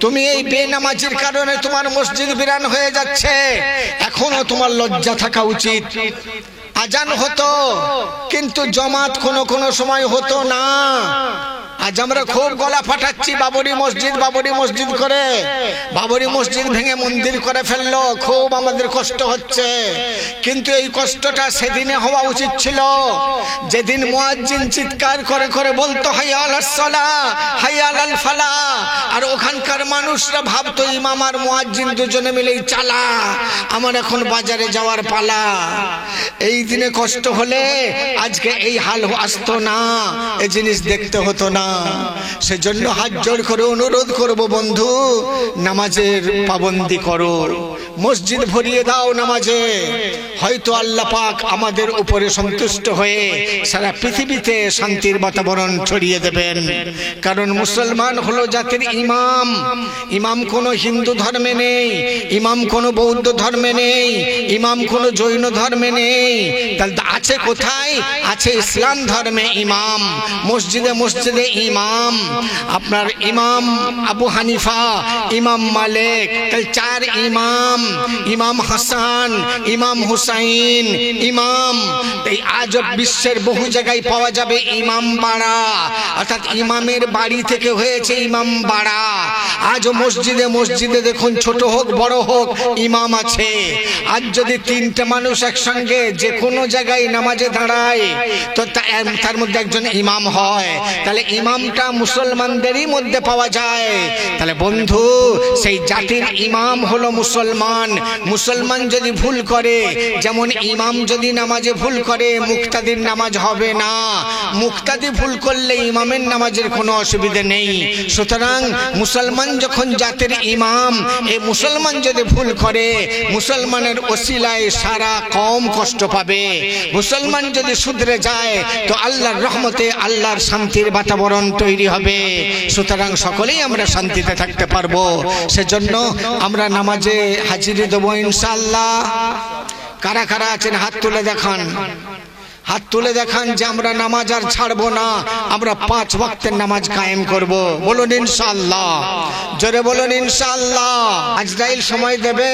তুমি এই বেনামাজির কারণে তোমার মসজিদ বিরান হয়ে যাচ্ছে, এখনো তোমার লজ্জা থাকা উচিত। আজান হতো কিন্তু জমাত কোনো সময় হতো না। আজ আমরা খুব গলা ফাটাচ্ছি বাবরি মসজিদ করে, বাবরি মসজিদ ভেঙে মন্দির করে ফেললো, খুব আমাদের কষ্ট হচ্ছে। কিন্তু এই কষ্টটা সেদিনে হওয়া উচিত ছিল, যেদিন মুয়াজ্জিন চিৎকার করে করে বলতো হাইয়া আলাস সালাহ হাইয়া আলাল ফালাহ, আর ওখানকার মানুষরা ভাবতো ইমাম আর মুয়াজ্জিন দুজনে মিলেই চালা, আমার এখন বাজারে যাওয়ার পালা। এই দিনে কষ্ট হলে আজকে এই হাল আসতো না, এই জিনিস দেখতে হতো না। সেজন্য হাত জোড় করে অনুরোধ করব, বন্ধু নামাজের পাবন্দি করো, মসজিদ ভরিয়ে দাও নামাজে। হয়তো আল্লাহ পাক আমাদের উপরে সন্তুষ্ট হয়ে সারা পৃথিবীতে শান্তির বাতাবরণ ছড়িয়ে দেবেন। কারণ মুসলমান হলো জাতির ইমাম। ইমাম কোনো হিন্দু ধর্মে নেই, ইমাম কোনো বৌদ্ধ ধর্মে নেই, ইমাম কোনো জৈন ধর্মে নেই। তাহলে আছে কোথায়? আছে ইসলাম ধর্মে ইমাম, মসজিদে মসজিদে ইমাম। আপনার ইমাম আবু হানিফা, ইমাম মালিক, তাহলে চার ইমাম, ইমাম হাসান, ইমাম হুসাইন, ইমাম। এই আজ বিশ্বের বহু জায়গায় পাওয়া যাবে ইমাম বাড়া, অর্থাৎ ইমামের বাড়ি থেকে হয়েছে ইমাম বাড়া। আজও মসজিদে মসজিদে দেখুন, ছোট হোক বড় হোক, ইমাম আছে। আজ যদি তিনটে মানুষ একসঙ্গে যে কোনো জায়গায় নামাজে দাঁড়ায় তো তার মধ্যে একজন ইমাম হয়, তাহলে ইমামটা মুসলমানদেরই মধ্যে পাওয়া যায়। তাহলে বন্ধু, সেই জাতির ইমাম হলো মুসলমান। মুসলমান যদি ভুল করে, যেমন ইমাম যদি নামাজে ভুল করে, মুক্তাদির নামাজ হবে না। মুক্তাদি ভুল করলে ইমামের নামাজের কোনো অসুবিধা নেই। সুতরাং মুসলমান যখন জাতির ইমাম, এই মুসলমান যদি ভুল করে, মুসলমানের ওসিলায় সারা কওম কষ্ট পাবে। মুসলমান যদি শুধরে যায় তো আল্লাহর রহমতে আল্লাহর শান্তির বাতাবরণ তৈরি হবে। সুতরাং সকলেই আমরা শান্তিতে থাকতে পারবো। সেজন্য আমরা নামাজে হাজিরি দেবো ইনশাআল্লাহ। কারা কারা আছেন হাত তুলে দেখান, হাত তুলে দেখান যে আমরা নামাজ আর ছাড়বো না, আমরা 5 ওয়াক্তের নামাজ কায়েম করব। বলুন ইনশাআল্লাহ, জোরে বলুন ইনশাআল্লাহ। আজরাইল সময় দেবে?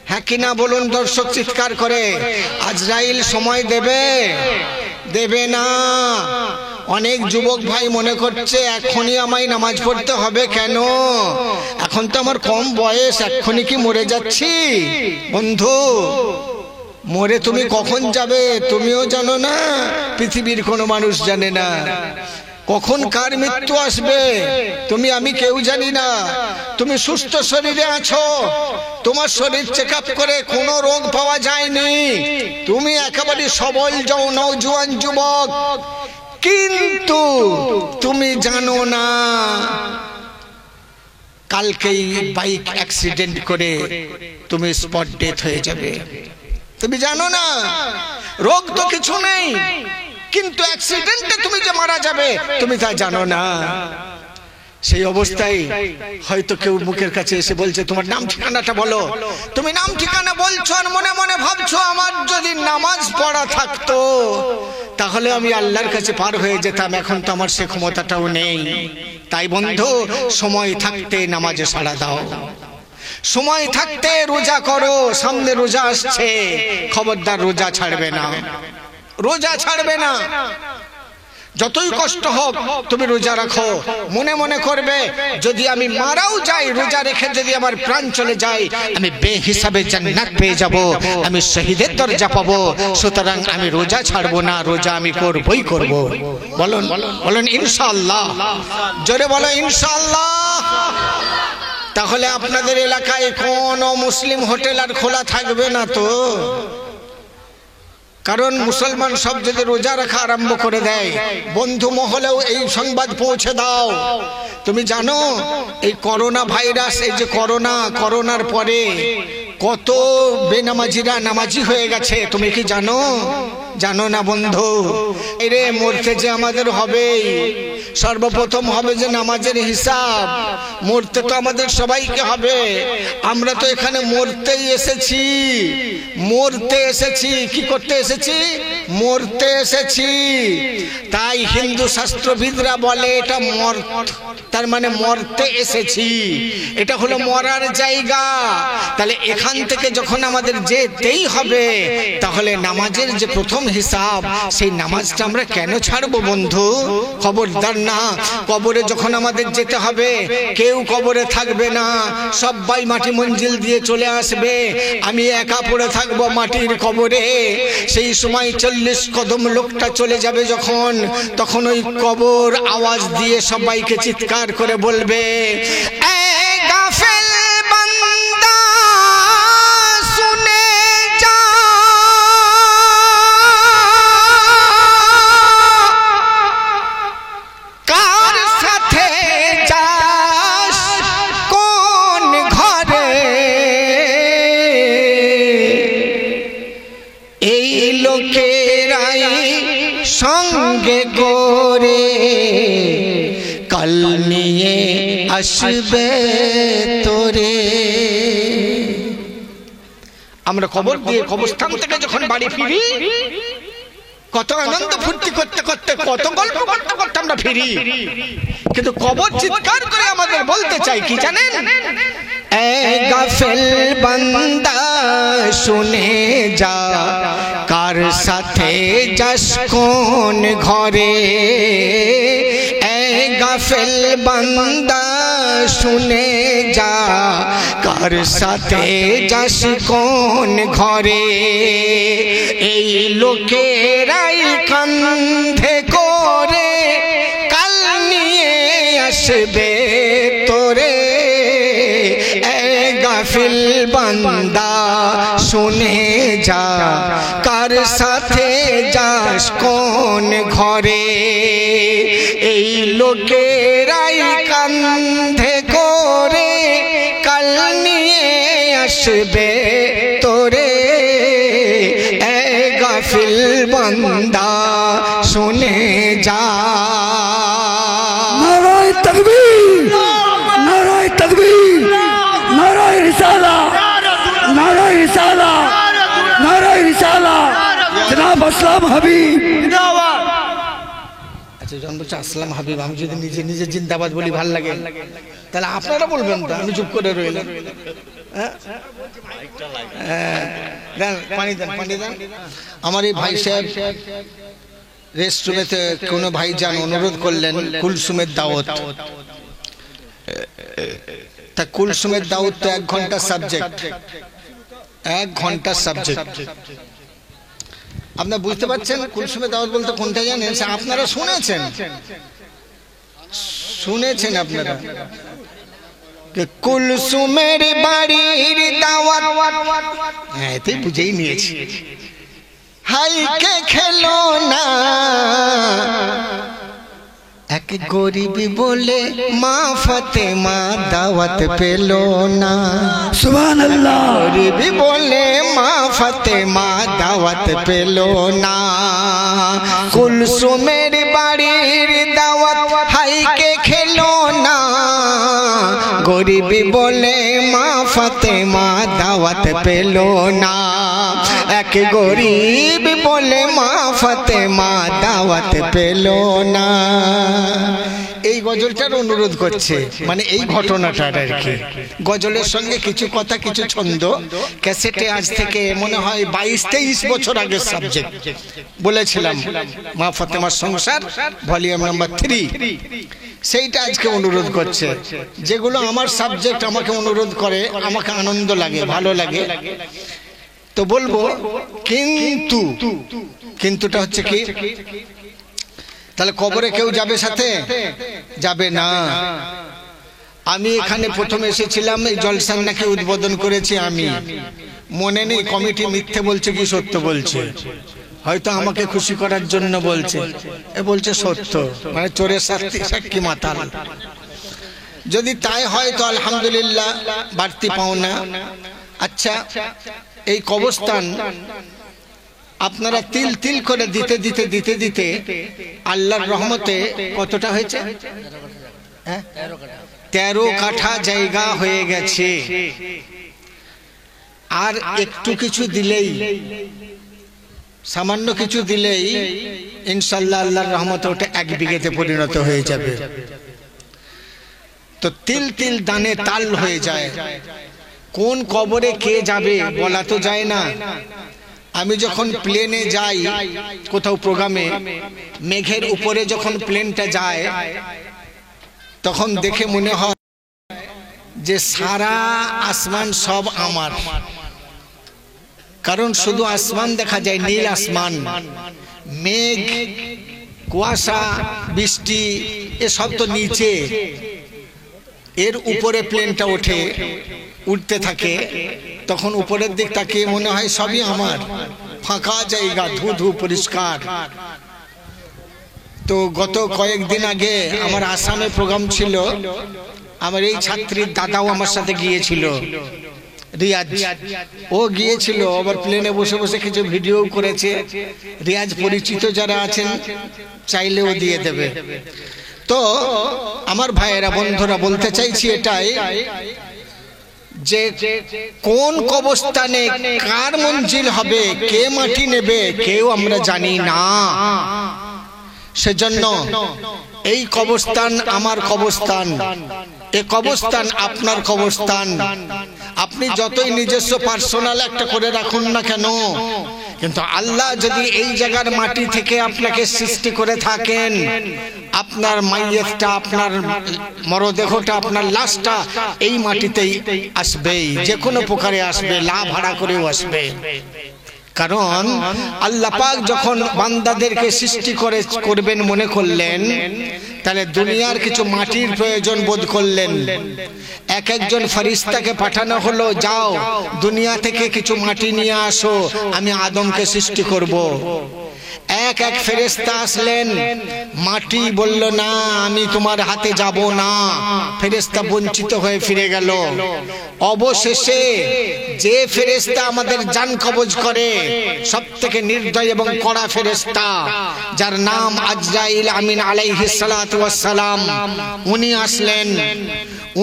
হ্যাঁ কিনা বলুন দর্শক চিৎকার করে। আজরাইল সময় দেবে? দেবে না। অনেক যুবক ভাই মনে করছে এখনই আমায় নামাজ পড়তে হবে, কেন? এখন তো আমার কম বয়স, এখনই কি মরে যাচ্ছি? বন্ধু, মরে তুমি কখন যাবে তুমিও জানো না, পৃথিবীর কোনো মানুষ জানে না। কখন কার মৃত্যু আসবে তুমি আমি কেউ জানি না। তুমি সুস্থ শরীরে আছো, তোমার শরীর চেক আপ করে কোনো রোগ পাওয়া যায়নি, তুমি একেবারে সবল নওজোয়ান যুবক, কিন্তু তুমি জানো না কালকেই বাইক অ্যাক্সিডেন্ট করে তুমি স্পট ডেথ হয়ে যাবে। তুমি জানো না, রোগ তো কিছু নেই, কিন্তু অ্যাক্সিডেন্টে তুমি যে মারা যাবে তুমি তা জানো না। সেই অবস্থায় হয়তো কেউ মুখের কাছে এসে বলছে তোমার নাম ঠিকানাটা বলো। তুমি নাম ঠিকানা বলছো আর মনে মনে ভাবছো আমার যদি নামাজ পড়া থাকতো তাহলে আমি আল্লাহর কাছে পার হয়ে যেতাম, এখন তো আমার সে ক্ষমতাটাও নেই। তাই বন্ধু, সময় থাকতে নামাজে সাড়া দাও, সময় থাকতে রোজা করো। সামনে রোজা আসছে, খবরদার রোজা ছাড়বে না, রোজা ছাড়বে না। যতই কষ্ট হোক তুমি রোজা রাখো, মনে মনে করবে যদি আমি মারাও যাই রোজা রেখে, যদি আমার প্রাণ চলে যায় আমি বেহিসাবে জান্নাত পেয়ে যাব, আমি শহীদের দরজা পাবো। সুতরাং আমি রোজা ছাড়বো না, রোজা আমি করবই করব। বলুন বলুন ইনশাআল্লাহ, জোরে বলো ইনশাআল্লাহ। তাহলে আপনাদের এলাকায় কোনো মুসলিম হোটেল আর খোলা থাকবে না তো? কারণ মুসলমান সব যদি রোজা রাখা আরম্ভ করে দেয়, বন্ধু মহলেও এই সংবাদ পৌঁছে দাও। তুমি জানো এই করোনা ভাইরাস, এই যে করোনার পরে কত বেনামাজিরা নামাজি হয়ে গেছে, তুমি কি জানো? জানো না বন্ধু? এরে মরতে যে আমাদের হবেই, সর্বপ্রথম হবে যে নামাজের হিসাব। মরতে তো আমাদের সবাইকে হবে। আমরা তো এখানে মরতেই এসেছি, মরতে এসেছি। কি করতে এসেছি? মরতে এসেছি। তাই হিন্দু শাস্ত্রবিদরা বলে এটা তার মানে মরতে এসেছি, এটা হলো মরার জায়গা। তাহলে এখান থেকে যখন আমাদের যেতেই হবে, তাহলে নামাজের যে প্রথম হিসাব, সেই নামাজটা আমরা কেন ছাড়বো বন্ধু? খবরদার না। কবরে যখন আমাদের যেতে হবে, কেউ কবরে থাকবে না, সবাই মাটি মঞ্জিল দিয়ে চলে আসবে। আমি একা পড়ে থাকবো মাটির কবরে। সেই সময় 40 কদম লোকটা চলে যাবে যখন, তখন ওই কবর আওয়াজ দিয়ে সবাইকে চিৎকার করে বলবে, এ গাফেল বান্দা শুনে যা, কার সাথে যাস কোন ঘরে, এই লোকেরাই সঙ্গে করে কাল নিয়ে আসবে তোরে। আমরা কবর দিয়ে কবরস্থান থেকে যখন বাড়ি ফিরি, কত আনন্দ ফুর্তি করতে করতে, কত গল্প করতে করতে আমরা ফিরি, কিন্তু কবর চিৎকার করে আমাদের বলতে চাই কি জানেন? এ গাফেল বান্দা শুনে যা, কার সাথে যাস কোন ঘরে। এ গাফেল বান্দা শুনে যা, কার সাথে যাস কোন ঘরে। এই লোকেরাই কান্ধে করে কাল নিয়ে আসবে তোরে। গাফিল বান্দা শুনে যা, কার সাথে যাস কোন ঘরে। এই লোকেরাই কান্ধে করে কাল নিয়ে আসবে তোরে। এ গাফিল বান্দা শুনে যা। নারায়ে তাকবীর, নারায়ে তাকবীর, নারায়ে রিসালা, নারায়ে রিসালা, নারায়ে রিসালা। জনাব আসলাম হাবিব জিন্দাবাদ। আচ্ছা, যখন বলছে আসলাম হাবিব, আমি যদি নিজে নিজে জিন্দাবাদ বলি ভাল লাগে, তাহলে আপনারা বলবেন তো? আমি চুপ করে রইলাম। পানি দেন, পানি দেন। আমার এই ভাই সাহেব রেস্টুরেন্টে কোনো ভাই যান অনুরোধ করলেন কুলসুমের দাওয়াত। তা কুলসুমের দাওয়াত তো 1 ঘন্টার সাবজেক্ট, 1 ঘন্টার সাবজেক্ট। আপনারা বুঝতে পারছেন কুলসুমের দাওয়াত বলতে কোনটা জানেন? আপনারা শুনেছেন, শুনেছেন আপনারা কুলসুমের বাড়ির দাওয়াত। হ্যাঁ, এতেই বুঝেই নিয়েছি। হাই কে খেলো না এক গরিব বলে মা ফাতেমা দাওয়াত পেলো না। সুবহানাল্লাহ। গরিব বলে মা ফাতেমা দাওয়াত পেলো না। কুলসুমের বাড়ির দাওয়াত হাই কে খেলো না। গরিব বলে মা ফাতেমা দাওয়াত পেলো না। এক গরিব বলে মা ফাতেমা দাওয়াত পেলো না। এই গজলটার অনুরোধ করছে, মানে এই ঘটনাটার আর কি। গজলের সঙ্গে কিছু কথা, কিছু ছন্দ ক্যাসেটে আজ থেকে মনে হয় 22-23 বছর আগের সাবজেক্ট বলেছিলাম, মা ফাতেমার সংসার ভলিউম নাম্বার 3। সেইটা আজকে অনুরোধ করছে। যেগুলো আমার সাবজেক্ট আমাকে অনুরোধ করে, আমাকে আনন্দ লাগে, ভালো লাগে, তো বলবো। কিন্তু কিন্তুটা হচ্ছে কি, তাহলে কবরে কেউ যাবে সাথে? যাবে না। আমি এখানে প্রথম এসেছিলাম, এই জলসান নাকি উদ্বোধন করেছি আমি, মনে নেই কমিটি মিথ্যে বলছে কি সত্য বলছে, হয়তো আমাকে খুশি করার জন্য বলছে। এ বলছে সত্য, মানে চোরের সাক্ষী মাতাল। যদি তাই হয় তো আলহামদুলিল্লাহ, বাড়তি পাওনা। আচ্ছা, এই কবরস্থান আপনারা তিল তিল করে দিতে দিতে দিতে দিতে আল্লাহর রহমতে কতটা হয়েছে? 13 কাঠা জায়গা হয়ে গেছে। আর একটু কিছু দিলেই, সামান্য কিছু দিলেই ইনশাআল্লাহ আল্লাহর রহমতে ওটা 1 বিঘেতে পরিণত হয়ে যাবে। তো তিল তিল দানে তাল হয়ে যায়। কোন কবরে কে যাবে বলা তো যায় না। আমি যখন প্লেনে যাই কোথাও প্রোগ্রামে, মেঘের উপরে যখন প্লেনটা যায় তখন দেখে মনে হয় যে সারা আসমান সব আমার। কারণ শুধু আসমান দেখা যায়, নীল আসমান, মেঘ, কুয়াশা, বৃষ্টি এসব তো নিচে, এর উপরে প্লেনটা ওঠে, উঠতে থাকে, তখন উপরের দিক তাকিয়ে মনে হয় সবই আমার, ফাঁকা জায়গা, ধু পরিষ্কার। তো গত কয়েকদিন আগে আমার আসামে প্রোগ্রাম ছিল, আমার এই ছাত্রীর দাদাও আমার সাথে গিয়েছিল, রিয়াজ। ও গিয়েছিল, আবার প্লেনে বসে বসে কিছু ভিডিও করেছে। রিয়াজ পরিচিত যারা আছেন চাইলেও দিয়ে দেবে। তো আমার ভাইয়েরা, বন্ধুরা, বলতে চাইছি এটাই যে কোন কবরস্থানে কার মঞ্জিল হবে, কে মাটি নেবে, কেউ আমরা জানি না। সেজন্য এই কবরস্থান আমার কবরস্থান, এই কবরস্থান আপনার কবরস্থান। আপনি যতই নিজস্ব পার্সোনাল একটা করে রাখুন না কেন, কিন্তু আল্লাহ যদি এই জায়গার মাটি থেকে আপনাকে সৃষ্টি করে থাকেন, আপনার মাইয়েতটা, আপনার মরদেহটা, আপনার লাশটা এই মাটিতেই আসবেই, যে কোনো প্রকারে আসবে, লা ভাড়া করেও আসবে। কারণ আল্লাহ পাক যখন বান্দাদেরকে সৃষ্টি করবেন মনে করলেন, তাহলে দুনিয়ার কিছু মাটির প্রয়োজন বোধ করলেন। একজন ফেরেশতাকে পাঠানো হলো, যাও দুনিয়া থেকে কিছু মাটি নিয়ে আসো, আমি আদমকে সৃষ্টি করব। এক ফেরেশতা আসলেন, মাটি বলল না, আমি তোমার হাতে যাব না। ফেরেশতা বঞ্চিত হয়ে ফিরে গেল। অবশেষে যে ফেরেশতা আমাদের জান কবজ করে, সবথেকে নির্দয় এবং কড়া ফেরেশতা, যার নাম আজরাইল আমিন আলাইহিস সালাতু ওয়াস সালাম, উনি আসলেন।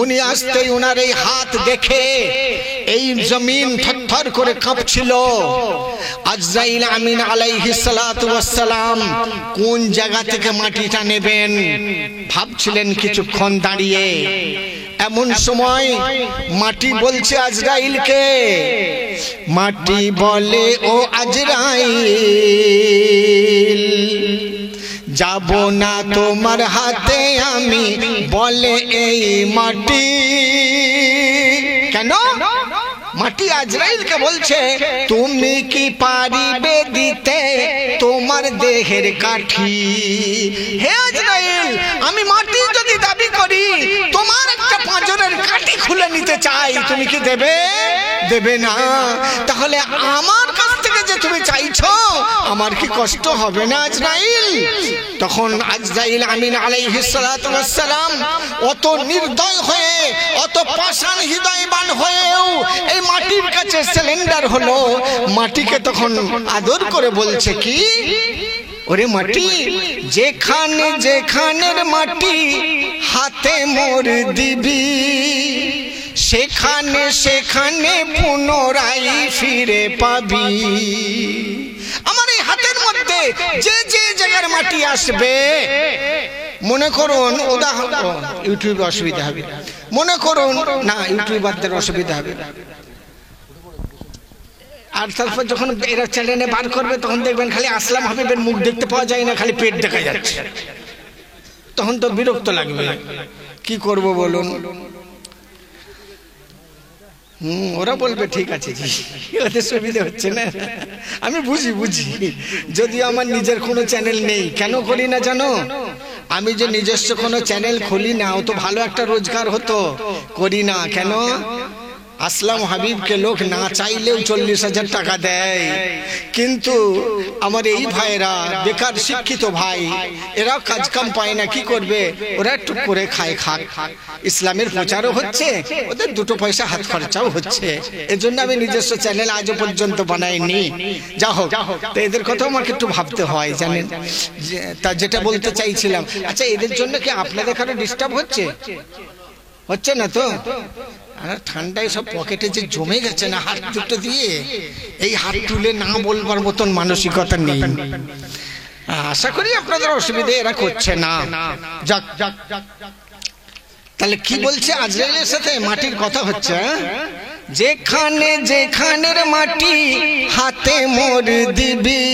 উনি আসতেই উনার এই হাত দেখে এই জমিন থরথর করে কাঁপছিল। আজরাইল আমিন আলাইহিস সালাতু ওয়াস সালাম কোন জায়গা থেকে মাটিটা নেবেন ভাবছিলেন কিছুক্ষণ দাঁড়িয়ে। এমন সময় মাটি বলছে আজরাইলকে, মাটি বলে, ও আজরাইল, যাব না তোমার হাতে আমি, বলে এই মাটি। কেন? মাটি আজরাইলকে বলছে, তুমি কি পারিবে দিতে তোমার দেহের কাঠি? হে আজরাইল, আমি মাটি যদি দাবি করি, তোমার একটা পাঁজরের কাঠি খুলে নিতে চাই, তুমি কি দেবে? দেবে না। তাহলে আমার কাছ থেকে যে তুমি চাইছো, আমার কি কষ্ট হবে না আজরাইল? তখন আজরাইল আমিন আলাইহিস সালাতু ওয়াস সালাম অত নির্দয় হয়ে, অত পাষাণ হৃদয়বান হয়েও এই মাটির কাছে সিলিন্ডার হলো। মাটিকে তখন আদর করে বলছে কি, ওরে মাটি, যেখানে যেখানের মাটি হাতে মোর দিবি, সেখানে সেখানে পুনরায় ফিরে পাবি। আমার এই হাতের মধ্যে যে যে জায়গার মাটি আসবে, মনে করুন, উদাহরণ, ইউটিউবে অসুবিধা হবে, মনে করুন, না ইউটিউবারদের অসুবিধা হবে। আর তারপর যখন এরা চ্যানেলে বার করবে, তখন দেখবেন খালি আসলাম হাবিবের মুখ দেখতে পাওয়া যায় না, খালি পেট দেখা যাচ্ছে। তখন তো বিরক্ত লাগবে, কি করব বলুন? ওরা বলবে ঠিক আছে জি, ওদের সুবিধা হচ্ছে না। আমি বুঝি, যদিও আমার নিজের কোনো চ্যানেল নেই। কেন করি না জানো? আমি যে নিজস্ব কোনো চ্যানেল খুলি না, ও তো ভালো একটা রোজগার হতো, করি না। কেন? আসলাম হাবিবকে লোক না চাইলেও 40,000 টাকা দেয়, কিন্তু আমার এই ভাইরা বেকার শিক্ষিত ভাই, এরা কাজ কাম পায় না, কি করবে? ওরা একটু করে খায়, খাক, ইসলামের প্রচারও হচ্ছে, ওদের দুটো পয়সা হাত খরচাও হচ্ছে। এজন্য আমি নিজস্ব চ্যানেল আজও পর্যন্ত বানাইনি। যা হোক, তো এদের কথাও আমাকে একটু ভাবতে হয়, জানেন। তা যেটা বলতে চাইছিলাম, আচ্ছা এদের জন্য কি আপনাদের কারো ডিস্টার্ব হচ্ছে? হচ্ছে না তো? ঠান্ডায় সব পকেটে যে জমে গেছে না হাত দুটো দিয়ে, এই হাত তুলে না বলবার মতন মানসিকতা নেই। আশা করি আপনাদের অসুবিধে এরা করছে না। যাক, তাহলে কি বলছে? আজরাইলের সাথে মাটির কথা হচ্ছে। যেখানে যেখানের মাটি হাতে মোর দিবি,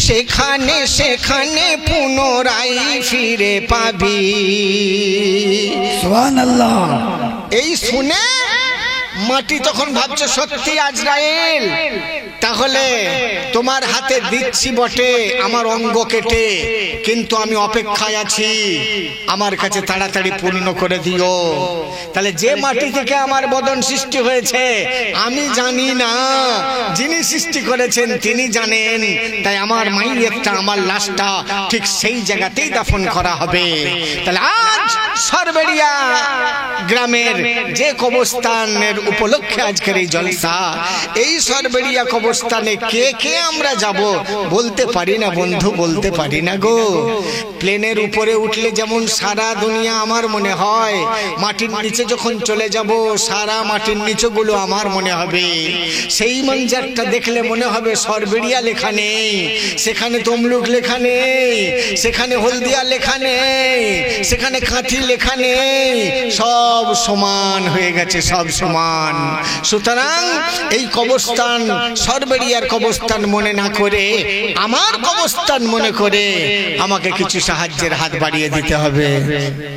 সেখানে সেখানে পুনরায় ফিরে পাবি। সুবহানাল্লাহ। এই শুনে মাটি তখন ভাবছে সত্যি আজরাইল, তাহলে তোমার হাতে দিচ্ছি বটে আমার অঙ্গ কেটে, কিন্তু আমি অপেক্ষায় আছি, আমার কাছে তাড়াতাড়ি পূর্ণ করে দিও। তাহলে যে মাটি থেকে আমার বদন সৃষ্টি হয়েছে আমি জানি না, যিনি সৃষ্টি করেছেন তিনি জানেন। তাই আমার মাইয়েরটা, আমার লাশটা ঠিক সেই জায়গাতেই দাফন করা হবে। তাহলে আজ সরবেড়িয়া গ্রামের যে কবরস্থানের উপলক্ষে আজকের এই জলসা, এই সরবেড়িয়া কবরস্থানে কে কে আমরা যাব বলতে পারি না বন্ধু, বলতে পারি না গো। প্লেনের উপরে উঠলে যেমন সারা দুনিয়া আমার মনে হয়, মাটির নিচে যখন চলে যাব সারা মাটির নিচেগুলো আমার মনে হবে। সেই মঞ্জারটা দেখলে মনে হবে সরবেড়িয়া লেখা নেই, সেখানে তমলুক লেখা নেই, সেখানে হলদিয়া লেখা নেই, সেখানে কাঁথি লেখা নেই, সব সমান হয়ে গেছে, সব সমান। সুতরাং এই কবরস্থান সরবেড়িয়ার কবরস্থান মনে না করে আমার কবরস্থান মনে করে আমাকে কিছু সাহায্যের হাত বাড়িয়ে দিতে হবে।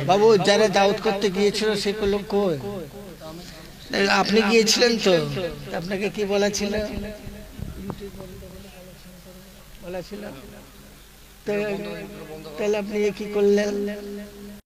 বাবু, যারা দাওয়াত করতে গিয়েছিল সেগুলো কই? আপনি গিয়েছিলেন তো, আপনাকে কি বলা ছিল? তাহলে আপনি কি করলেন?